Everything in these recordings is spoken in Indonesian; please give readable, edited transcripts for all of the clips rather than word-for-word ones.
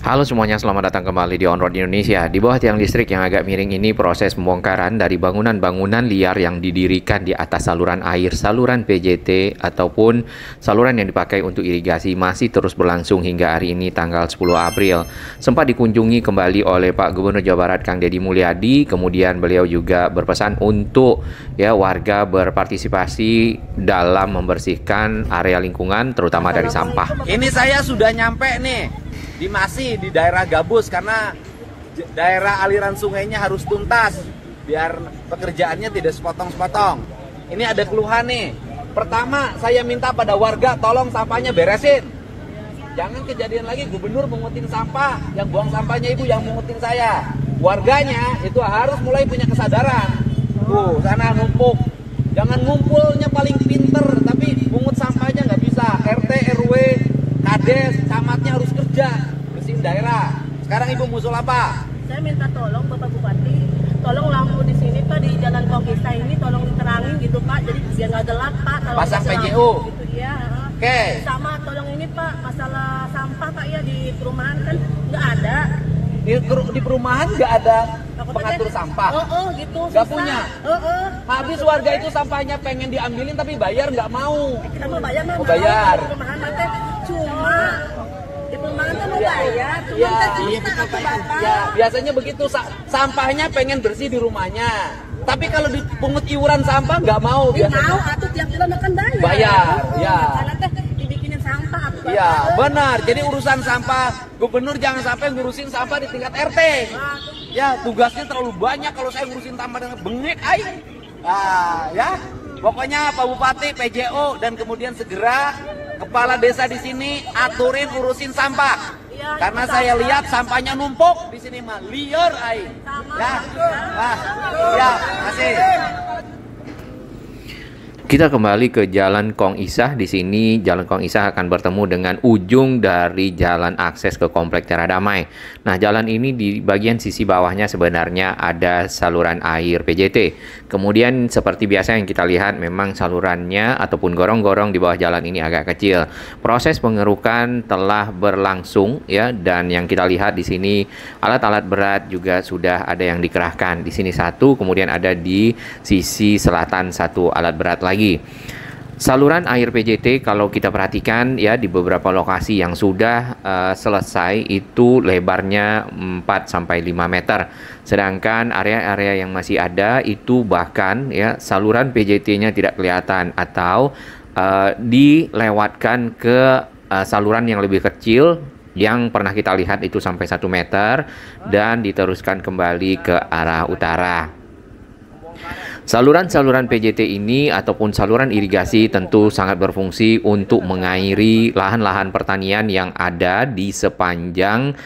Halo semuanya, selamat datang kembali di On Road Indonesia. Di bawah tiang listrik yang agak miring ini proses pembongkaran dari bangunan-bangunan liar yang didirikan di atas saluran air, saluran PJT ataupun saluran yang dipakai untuk irigasi masih terus berlangsung hingga hari ini tanggal 10 April. Sempat dikunjungi kembali oleh Pak Gubernur Jawa Barat Kang Deddy Mulyadi, kemudian beliau juga berpesan untuk warga berpartisipasi dalam membersihkan area lingkungan terutama dari sampah. Ini saya sudah nyampe nih. Masih di daerah gabus karena daerah aliran sungainya harus tuntas biar pekerjaannya tidak sepotong-sepotong. Ini ada keluhan nih. Pertama, saya minta pada warga tolong sampahnya beresin. Jangan kejadian lagi gubernur mengutin sampah, yang buang sampahnya ibu yang mengutin saya. Warganya itu harus mulai punya kesadaran. Tuh, sana numpuk. Jangan ngumpulnya paling pinter tapi mungut sampahnya nggak bisa. RT, RW, Kades, camatnya harus kerja bersihin daerah. Sekarang ibu musul apa? Saya minta tolong Bapak Bupati, tolong lampu di sini Pak, di Jalan Kongkisa ini tolong diterangin gitu Pak, jadi biar nggak gelap Pak. Pasang PJU. Gitu ya. Oke. Sama tolong ini Pak, masalah sampah Pak ya di perumahan kan nggak ada. Di perumahan nggak ada pengatur sampah. Gitu. Nggak punya. Habis warga itu Susah. sampahnya pengen diambilin tapi bayar nggak mau. Kita mau bayar mah Mau bayar. Di perumahan nanti cuma di perumahan kan mau bayar, cuma Ya, kita atau Bapak. ya, biasanya begitu. Sampahnya pengen bersih di rumahnya. Tapi kalau dipungut iuran sampah nggak mau. Mau atau tiap bulan akan bayar. Bayar, ya. Karena teh dibikinin sampah atau Bapak. Iya, benar. Jadi urusan sampah, gubernur jangan sampai ngurusin sampah di tingkat RT. Ya, tugasnya terlalu banyak kalau saya ngurusin sampah dengan bengek aing. Nah, ya. Pokoknya Pak Bupati, PJO dan kemudian segera kepala desa di sini aturin urusin sampah. Iya, Karena saya lihat sampahnya numpuk di sini mah liar aing. Ya. Nah, ya, kasih. Kita kembali ke Jalan Kong Isah. Di sini Jalan Kong Isah akan bertemu dengan ujung dari jalan akses ke Komplek Tera Damai. Nah, jalan ini di bagian sisi bawahnya sebenarnya ada saluran air PJT. Kemudian seperti biasa yang kita lihat memang salurannya ataupun gorong-gorong di bawah jalan ini agak kecil. Proses pengerukan telah berlangsung ya, dan yang kita lihat di sini alat-alat berat juga sudah ada yang dikerahkan. Di sini satu, kemudian ada di sisi selatan satu alat berat lagi. Saluran air PJT kalau kita perhatikan ya di beberapa lokasi yang sudah selesai itu lebarnya 4-5 meter. Sedangkan area-area yang masih ada itu bahkan ya saluran PJT-nya tidak kelihatan atau dilewatkan ke saluran yang lebih kecil yang pernah kita lihat itu sampai 1 meter dan diteruskan kembali ke arah utara. Saluran-saluran PJT ini ataupun saluran irigasi tentu sangat berfungsi untuk mengairi lahan-lahan pertanian yang ada di sepanjang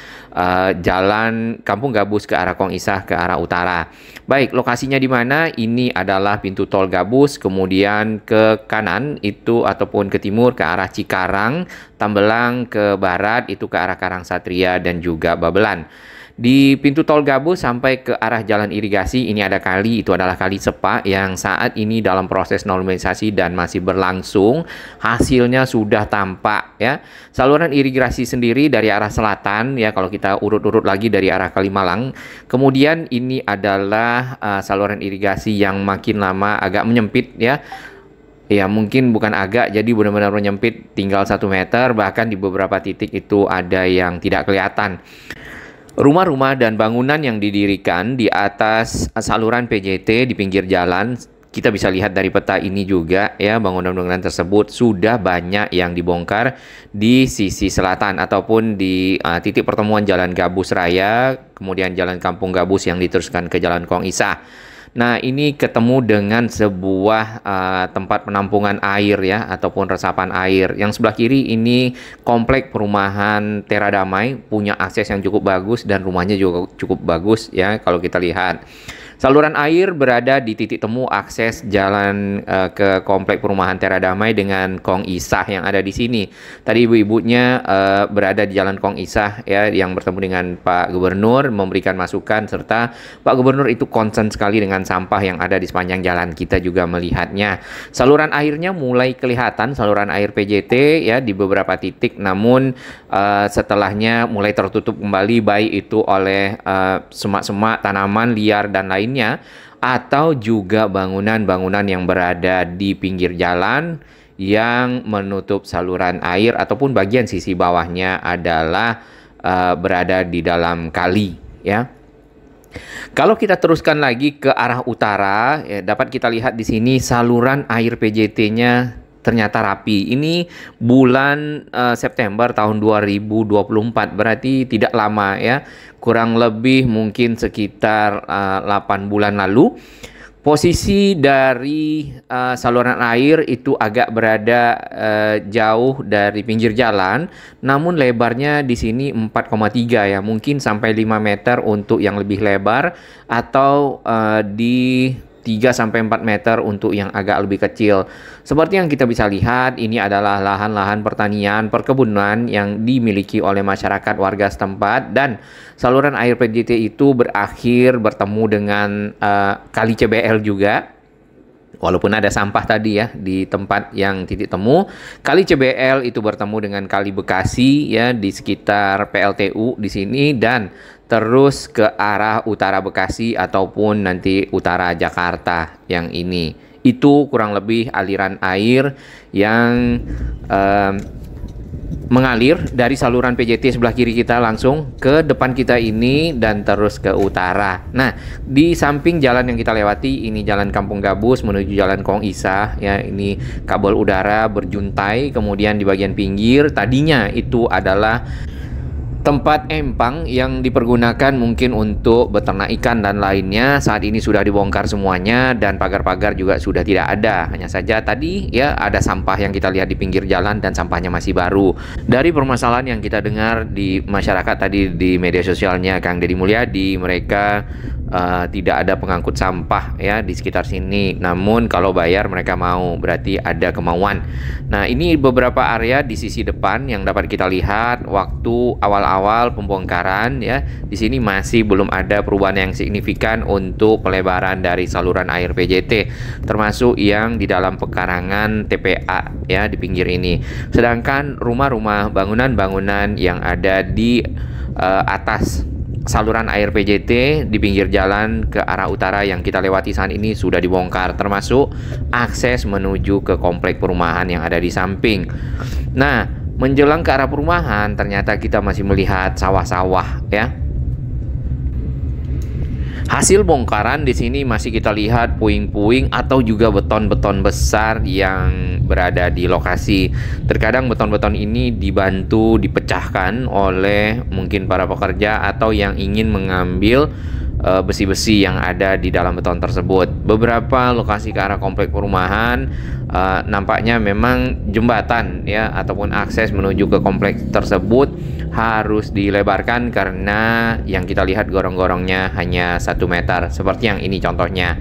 jalan Kampung Gabus ke arah Kong Isah ke arah utara. Baik, lokasinya di mana? Ini adalah pintu tol Gabus, kemudian ke kanan itu ataupun ke timur ke arah Cikarang, Tambelang, ke barat itu ke arah Karangsatria dan juga Babelan. Di pintu tol Gabus sampai ke arah jalan irigasi ini ada kali, itu adalah kali Sepa yang saat ini dalam proses normalisasi dan masih berlangsung. Hasilnya sudah tampak ya. Saluran irigasi sendiri dari arah selatan ya, kalau kita urut-urut lagi dari arah Kalimalang. Kemudian ini adalah saluran irigasi yang makin lama agak menyempit ya. Ya mungkin bukan agak, jadi benar-benar menyempit tinggal 1 meter, bahkan di beberapa titik itu ada yang tidak kelihatan. Rumah-rumah dan bangunan yang didirikan di atas saluran PJT di pinggir jalan, kita bisa lihat dari peta ini juga ya, bangunan-bangunan tersebut sudah banyak yang dibongkar di sisi selatan ataupun di titik pertemuan Jalan Gabus Raya, kemudian Jalan Kampung Gabus yang diteruskan ke Jalan Kong Isah. Nah, ini ketemu dengan sebuah tempat penampungan air ya, ataupun resapan air. Yang sebelah kiri ini komplek perumahan Tera Damai, punya akses yang cukup bagus dan rumahnya juga cukup bagus ya kalau kita lihat. Saluran air berada di titik temu akses jalan ke komplek perumahan Tera Damai dengan Kong Isah yang ada di sini. Tadi ibu-ibunya berada di Jalan Kong Isah ya, yang bertemu dengan Pak Gubernur, memberikan masukan, serta Pak Gubernur itu concern sekali dengan sampah yang ada di sepanjang jalan. Kita juga melihatnya. Saluran airnya mulai kelihatan, saluran air PJT ya di beberapa titik, namun setelahnya mulai tertutup kembali, baik itu oleh semak-semak, tanaman liar dan lainnya, atau juga bangunan-bangunan yang berada di pinggir jalan yang menutup saluran air, ataupun bagian sisi bawahnya adalah berada di dalam kali ya. Kalau kita teruskan lagi ke arah utara, ya, dapat kita lihat di sini saluran air PJT-nya ternyata rapi. Ini bulan September tahun 2024, berarti tidak lama ya, kurang lebih mungkin sekitar 8 bulan lalu. Posisi dari saluran air itu agak berada jauh dari pinggir jalan, namun lebarnya di sini 4,3 ya, mungkin sampai 5 meter untuk yang lebih lebar, atau di 3-4 meter untuk yang agak lebih kecil. Seperti yang kita bisa lihat, ini adalah lahan-lahan pertanian, perkebunan yang dimiliki oleh masyarakat warga setempat, dan saluran air PJT itu berakhir bertemu dengan kali CBL juga. Walaupun ada sampah tadi ya di tempat yang titik temu, kali CBL itu bertemu dengan kali Bekasi ya di sekitar PLTU di sini, dan terus ke arah utara Bekasi ataupun nanti utara Jakarta yang ini. Itu kurang lebih aliran air yang mengalir dari saluran PJT sebelah kiri kita langsung ke depan kita ini dan terus ke utara. Nah, di samping jalan yang kita lewati ini Jalan Kampung Gabus menuju Jalan Kong Isah ya, ini kabel udara berjuntai, kemudian di bagian pinggir tadinya itu adalah tempat empang yang dipergunakan mungkin untuk beternak ikan dan lainnya. Saat ini sudah dibongkar semuanya dan pagar-pagar juga sudah tidak ada. Hanya saja tadi ya ada sampah yang kita lihat di pinggir jalan dan sampahnya masih baru. Dari permasalahan yang kita dengar di masyarakat tadi di media sosialnya Kang Deddy Mulyadi, mereka tidak ada pengangkut sampah ya di sekitar sini. Namun kalau bayar mereka mau, berarti ada kemauan. Nah, ini beberapa area di sisi depan yang dapat kita lihat waktu awal-awal pembongkaran ya. Di sini masih belum ada perubahan yang signifikan untuk pelebaran dari saluran air PJT, termasuk yang di dalam pekarangan TPA ya di pinggir ini. Sedangkan rumah-rumah, bangunan-bangunan yang ada di atas saluran air PJT di pinggir jalan ke arah utara yang kita lewati saat ini sudah dibongkar, termasuk akses menuju ke komplek perumahan yang ada di samping. Nah, menjelang ke arah perumahan ternyata kita masih melihat sawah-sawah ya. Hasil bongkaran di sini masih kita lihat puing-puing atau juga beton-beton besar yang berada di lokasi. Terkadang beton-beton ini dibantu dipecahkan oleh mungkin para pekerja atau yang ingin mengambil besi-besi yang ada di dalam beton tersebut. Beberapa lokasi ke arah komplek perumahan nampaknya memang jembatan ya ataupun akses menuju ke kompleks tersebut harus dilebarkan karena yang kita lihat gorong-gorongnya hanya 1 meter seperti yang ini contohnya.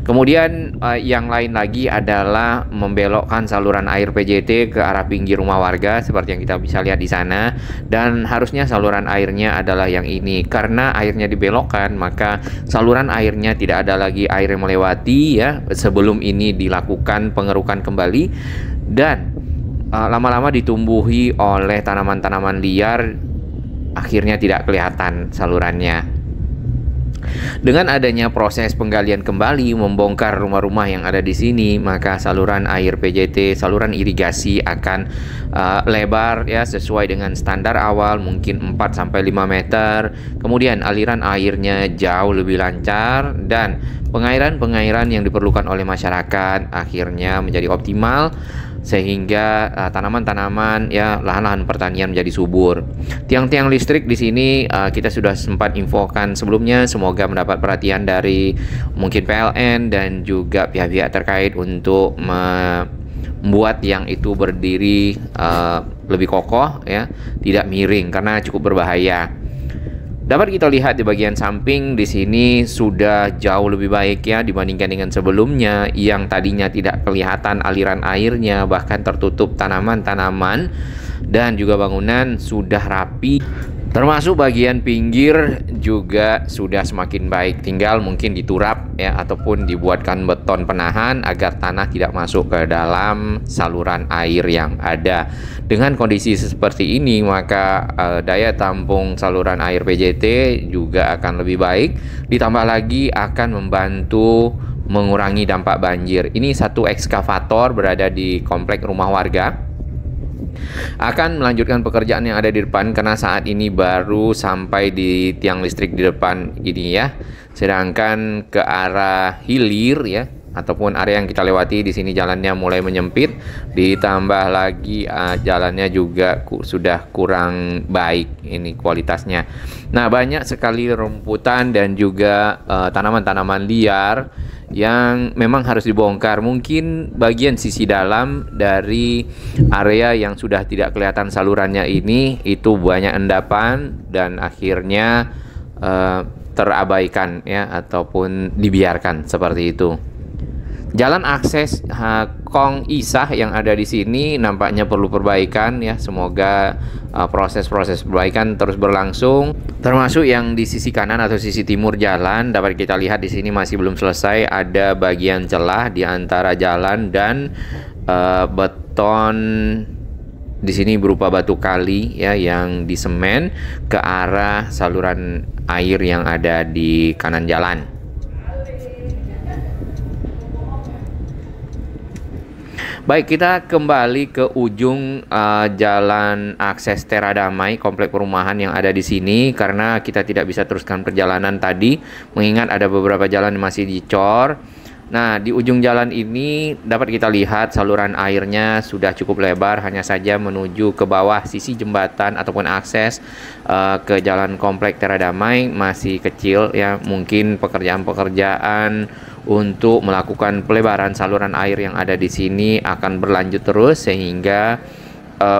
Kemudian yang lain lagi adalah membelokkan saluran air PJT ke arah pinggir rumah warga seperti yang kita bisa lihat di sana, dan harusnya saluran airnya adalah yang ini. Karena airnya dibelokkan, maka saluran airnya tidak ada lagi air yang melewati ya. Sebelum ini dilakukan pengerukan kembali dan lama-lama ditumbuhi oleh tanaman-tanaman liar, akhirnya tidak kelihatan salurannya. Dengan adanya proses penggalian kembali, membongkar rumah-rumah yang ada di sini, maka saluran air PJT, saluran irigasi akan lebar ya sesuai dengan standar awal, mungkin 4-5 meter. Kemudian aliran airnya jauh lebih lancar dan pengairan-pengairan yang diperlukan oleh masyarakat akhirnya menjadi optimal, sehingga tanaman-tanaman ya lahan-lahan pertanian menjadi subur. Tiang-tiang listrik di sini kita sudah sempat infokan sebelumnya, semoga mendapat perhatian dari mungkin PLN dan juga pihak-pihak terkait untuk membuat yang itu berdiri lebih kokoh ya, tidak miring karena cukup berbahaya. Dapat kita lihat di bagian samping di sini sudah jauh lebih baik ya dibandingkan dengan sebelumnya yang tadinya tidak kelihatan aliran airnya, bahkan tertutup tanaman-tanaman, dan juga bangunan sudah rapi. Termasuk bagian pinggir juga sudah semakin baik, tinggal mungkin diturap ya ataupun dibuatkan beton penahan agar tanah tidak masuk ke dalam saluran air yang ada. Dengan kondisi seperti ini maka daya tampung saluran air PJT juga akan lebih baik, ditambah lagi akan membantu mengurangi dampak banjir. Ini satu ekskavator berada di komplek rumah warga akan melanjutkan pekerjaan yang ada di depan karena saat ini baru sampai di tiang listrik di depan ini ya. Sedangkan ke arah hilir ya ataupun area yang kita lewati di sini jalannya mulai menyempit, ditambah lagi jalannya juga sudah kurang baik ini kualitasnya. Nah, banyak sekali rumputan dan juga tanaman-tanaman liar yang memang harus dibongkar. Mungkin bagian sisi dalam dari area yang sudah tidak kelihatan salurannya ini itu banyak endapan dan akhirnya terabaikan ya ataupun dibiarkan seperti itu. Jalan akses Kong Isah yang ada di sini nampaknya perlu perbaikan ya. Semoga proses-proses perbaikan terus berlangsung. Termasuk yang di sisi kanan atau sisi timur jalan dapat kita lihat di sini masih belum selesai, ada bagian celah di antara jalan dan beton di sini berupa batu kali ya yang disemen ke arah saluran air yang ada di kanan jalan. Baik, kita kembali ke ujung jalan akses Tera Damai, komplek perumahan yang ada di sini karena kita tidak bisa teruskan perjalanan tadi mengingat ada beberapa jalan yang masih dicor. Nah, di ujung jalan ini dapat kita lihat saluran airnya sudah cukup lebar, hanya saja menuju ke bawah sisi jembatan ataupun akses ke jalan komplek Tera Damai masih kecil ya. Mungkin pekerjaan-pekerjaan untuk melakukan pelebaran saluran air yang ada di sini akan berlanjut terus sehingga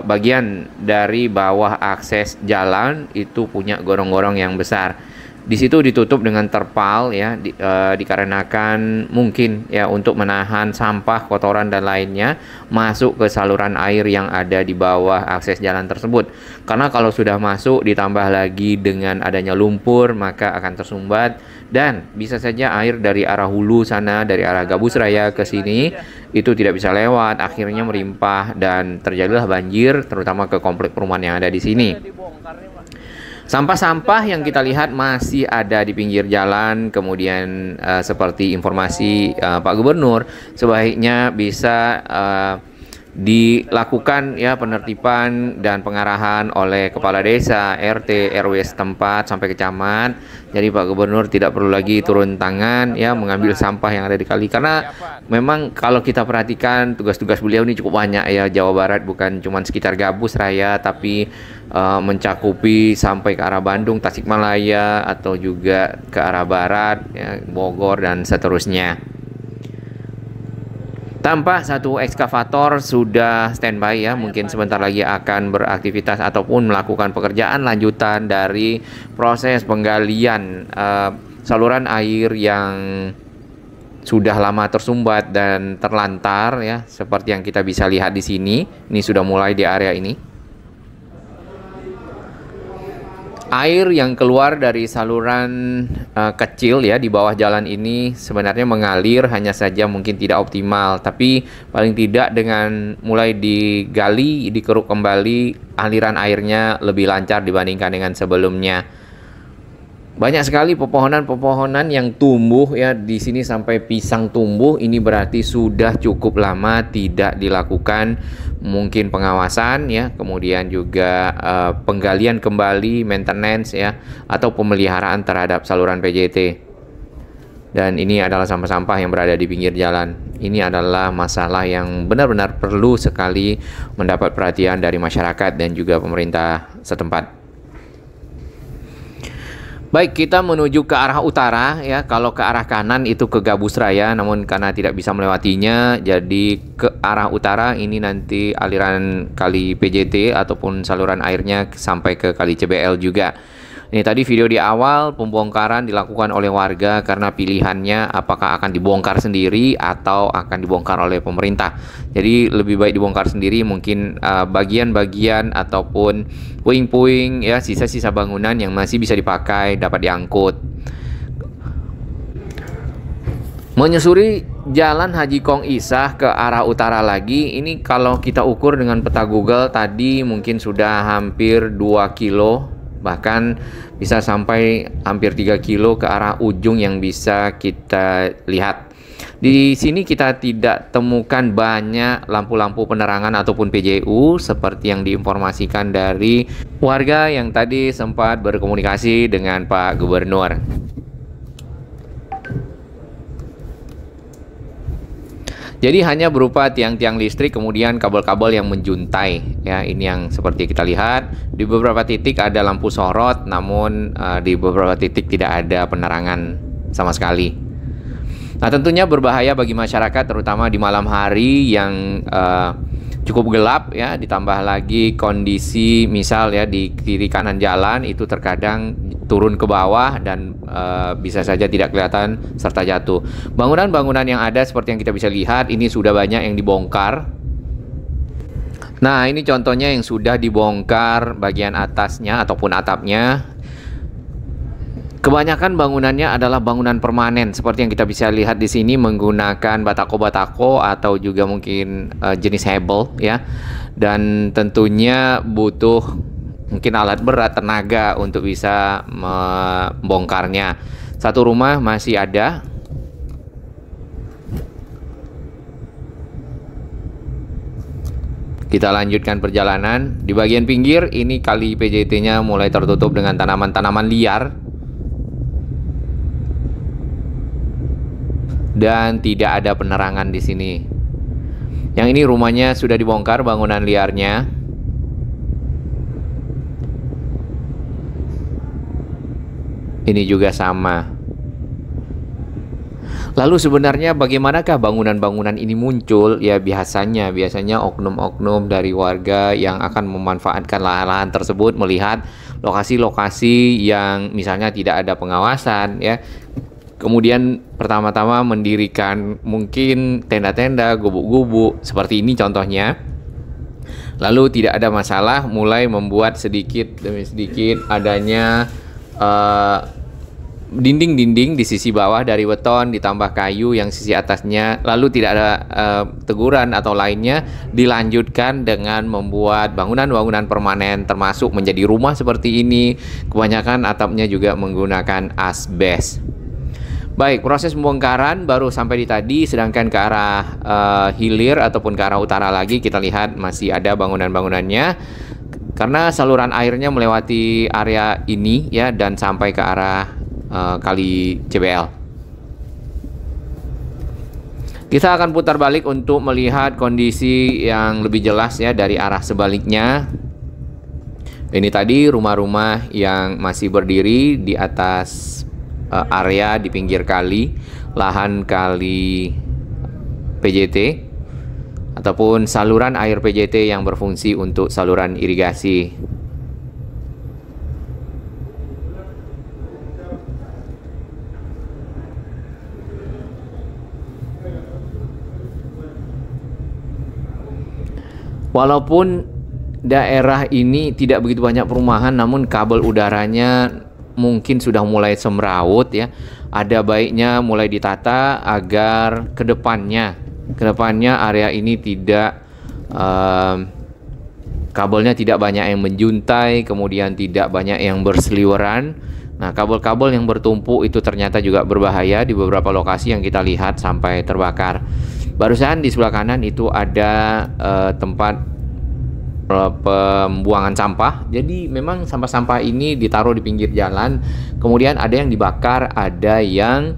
bagian dari bawah akses jalan itu punya gorong-gorong yang besar. Di situ ditutup dengan terpal ya dikarenakan mungkin ya untuk menahan sampah, kotoran dan lainnya masuk ke saluran air yang ada di bawah akses jalan tersebut. Karena kalau sudah masuk ditambah lagi dengan adanya lumpur maka akan tersumbat dan bisa saja air dari arah hulu sana, dari arah Gabus Raya ke sini itu tidak bisa lewat, akhirnya merimpah dan terjadilah banjir terutama ke komplek perumahan yang ada di sini. Sampah-sampah yang kita lihat masih ada di pinggir jalan, kemudian seperti informasi Pak Gubernur, sebaiknya bisa dilakukan ya penertiban dan pengarahan oleh kepala desa, RT, RW setempat sampai ke camat. Jadi Pak Gubernur tidak perlu lagi turun tangan ya mengambil sampah yang ada di kali karena memang kalau kita perhatikan tugas-tugas beliau ini cukup banyak ya. Jawa Barat bukan cuma sekitar Gabus Raya tapi mencakupi sampai ke arah Bandung, Tasikmalaya atau juga ke arah barat ya, Bogor dan seterusnya. Tampak satu ekskavator sudah standby ya, mungkin sebentar lagi akan beraktivitas ataupun melakukan pekerjaan lanjutan dari proses penggalian saluran air yang sudah lama tersumbat dan terlantar ya, seperti yang kita bisa lihat di sini. Ini sudah mulai di area ini. Air yang keluar dari saluran kecil ya di bawah jalan ini sebenarnya mengalir, hanya saja mungkin tidak optimal, tapi paling tidak dengan mulai digali, dikeruk kembali, aliran airnya lebih lancar dibandingkan dengan sebelumnya. Banyak sekali pepohonan-pepohonan yang tumbuh ya di sini sampai pisang tumbuh. Ini berarti sudah cukup lama tidak dilakukan mungkin pengawasan ya, kemudian juga penggalian kembali, maintenance ya, atau pemeliharaan terhadap saluran PJT. Dan ini adalah sampah-sampah yang berada di pinggir jalan. Ini adalah masalah yang benar-benar perlu sekali mendapat perhatian dari masyarakat dan juga pemerintah setempat. Baik, kita menuju ke arah utara ya. Kalau ke arah kanan itu ke Gabus Raya, namun karena tidak bisa melewatinya, jadi ke arah utara ini nanti aliran kali PJT ataupun saluran airnya sampai ke kali CBL juga. Ini tadi video di awal, pembongkaran dilakukan oleh warga karena pilihannya apakah akan dibongkar sendiri atau akan dibongkar oleh pemerintah. Jadi lebih baik dibongkar sendiri, mungkin bagian-bagian ataupun puing-puing ya, sisa-sisa bangunan yang masih bisa dipakai dapat diangkut. Menyusuri Jalan Haji Kong Isah ke arah utara lagi, ini kalau kita ukur dengan peta Google tadi mungkin sudah hampir 2 kilo, bahkan bisa sampai hampir 3 kilo ke arah ujung yang bisa kita lihat. Di sini kita tidak temukan banyak lampu-lampu penerangan ataupun PJU seperti yang diinformasikan dari warga yang tadi sempat berkomunikasi dengan Pak Gubernur. Jadi hanya berupa tiang-tiang listrik, kemudian kabel-kabel yang menjuntai. Ya, ini yang seperti kita lihat. Di beberapa titik ada lampu sorot, namun di beberapa titik tidak ada penerangan sama sekali. Nah, tentunya berbahaya bagi masyarakat, terutama di malam hari yang cukup gelap ya. Ditambah lagi kondisi misal ya di kiri kanan jalan itu terkadang turun ke bawah dan bisa saja tidak kelihatan serta jatuh. Bangunan-bangunan yang ada seperti yang kita bisa lihat ini sudah banyak yang dibongkar. Nah, ini contohnya yang sudah dibongkar bagian atasnya ataupun atapnya. Kebanyakan bangunannya adalah bangunan permanen seperti yang kita bisa lihat di sini menggunakan batako-batako atau juga mungkin jenis hebel ya. Dan tentunya butuh mungkin alat berat, tenaga untuk bisa membongkarnya. Satu rumah masih ada. Kita lanjutkan perjalanan. Di bagian pinggir ini kali PJT-nya mulai tertutup dengan tanaman-tanaman liar. Dan tidak ada penerangan di sini. Yang ini rumahnya sudah dibongkar bangunan liarnya. Ini juga sama. Lalu sebenarnya bagaimanakah bangunan-bangunan ini muncul? Ya biasanya oknum-oknum dari warga yang akan memanfaatkan lahan-lahan tersebut melihat lokasi-lokasi yang misalnya tidak ada pengawasan ya. Kemudian pertama-tama mendirikan mungkin tenda-tenda, gubuk-gubuk seperti ini contohnya. Lalu tidak ada masalah, mulai membuat sedikit demi sedikit adanya dinding-dinding di sisi bawah dari beton ditambah kayu yang sisi atasnya, lalu tidak ada teguran atau lainnya, dilanjutkan dengan membuat bangunan-bangunan permanen termasuk menjadi rumah seperti ini. Kebanyakan atapnya juga menggunakan asbes. Baik, proses pembongkaran baru sampai di tadi, sedangkan ke arah hilir ataupun ke arah utara lagi kita lihat masih ada bangunan-bangunannya. Karena saluran airnya melewati area ini ya dan sampai ke arah kali CBL. Kita akan putar balik untuk melihat kondisi yang lebih jelas ya dari arah sebaliknya. Ini tadi rumah-rumah yang masih berdiri di atas area di pinggir kali, lahan kali PJT ataupun saluran air PJT yang berfungsi untuk saluran irigasi. Walaupun daerah ini tidak begitu banyak perumahan, namun kabel udaranya mungkin sudah mulai semrawut ya. Ada baiknya mulai ditata agar kedepannya area ini tidak kabelnya tidak banyak yang menjuntai, kemudian tidak banyak yang berseliweran. Nah, kabel-kabel yang bertumpuk itu ternyata juga berbahaya di beberapa lokasi yang kita lihat sampai terbakar. Barusan di sebelah kanan itu ada tempat pembuangan sampah. Jadi memang sampah-sampah ini ditaruh di pinggir jalan, kemudian ada yang dibakar, ada yang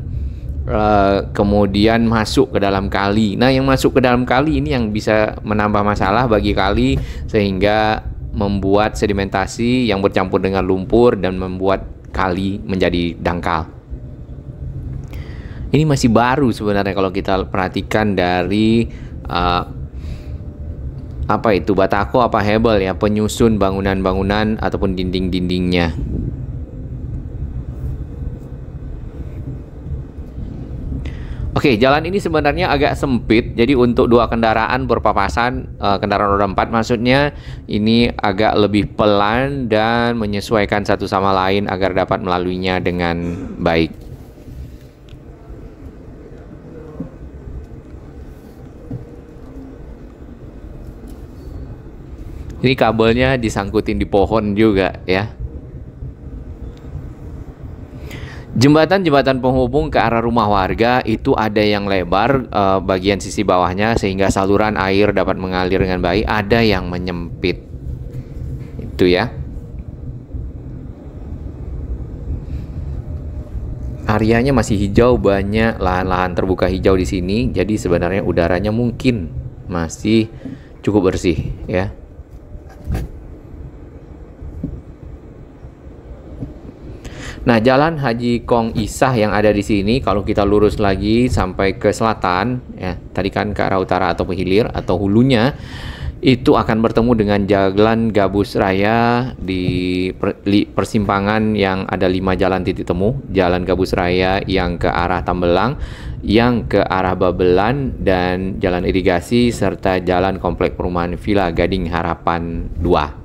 kemudian masuk ke dalam kali. Nah, yang masuk ke dalam kali ini yang bisa menambah masalah bagi kali, sehingga membuat sedimentasi yang bercampur dengan lumpur dan membuat kali menjadi dangkal. Ini masih baru sebenarnya kalau kita perhatikan dari apa itu batako apa hebel ya, penyusun bangunan-bangunan ataupun dinding-dindingnya. Oke, jalan ini sebenarnya agak sempit, jadi untuk dua kendaraan berpapasan, kendaraan roda 4 maksudnya, ini agak lebih pelan dan menyesuaikan satu sama lain agar dapat melaluinya dengan baik. Ini kabelnya disangkutin di pohon juga ya. Jembatan-jembatan penghubung ke arah rumah warga itu ada yang lebar bagian sisi bawahnya sehingga saluran air dapat mengalir dengan baik, ada yang menyempit. Itu ya. Areanya masih hijau, banyak lahan-lahan terbuka hijau di sini, jadi sebenarnya udaranya mungkin masih cukup bersih ya. Nah, Jalan Haji Kong Isah yang ada di sini, kalau kita lurus lagi sampai ke selatan, ya, tadi kan ke arah utara atau hilir atau hulunya, itu akan bertemu dengan Jalan Gabus Raya di persimpangan yang ada 5 jalan titik temu. Jalan Gabus Raya yang ke arah Tambelang, yang ke arah Babelan, dan jalan irigasi, serta jalan komplek perumahan Villa Gading Harapan 2.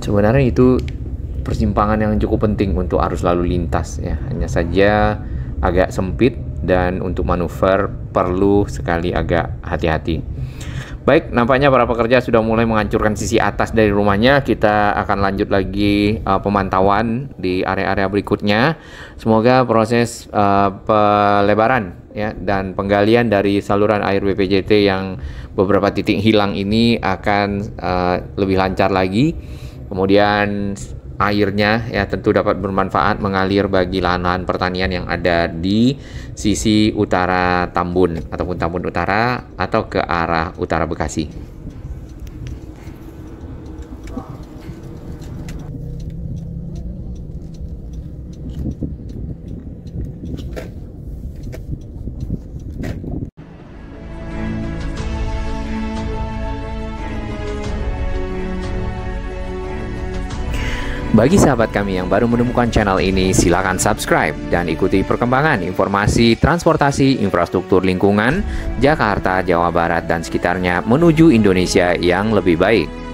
Sebenarnya itu persimpangan yang cukup penting untuk arus lalu lintas ya. Hanya saja agak sempit dan untuk manuver perlu sekali agak hati-hati. Baik, nampaknya para pekerja sudah mulai menghancurkan sisi atas dari rumahnya. Kita akan lanjut lagi pemantauan di area-area berikutnya. Semoga proses pelebaran ya dan penggalian dari saluran air BPJT yang beberapa titik hilang ini akan lebih lancar lagi. Kemudian airnya ya tentu dapat bermanfaat mengalir bagi lahan-lahan pertanian yang ada di sisi utara Tambun ataupun Tambun Utara atau ke arah utara Bekasi. Bagi sahabat kami yang baru menemukan channel ini, silakan subscribe dan ikuti perkembangan informasi transportasi infrastruktur lingkungan Jakarta, Jawa Barat, dan sekitarnya menuju Indonesia yang lebih baik.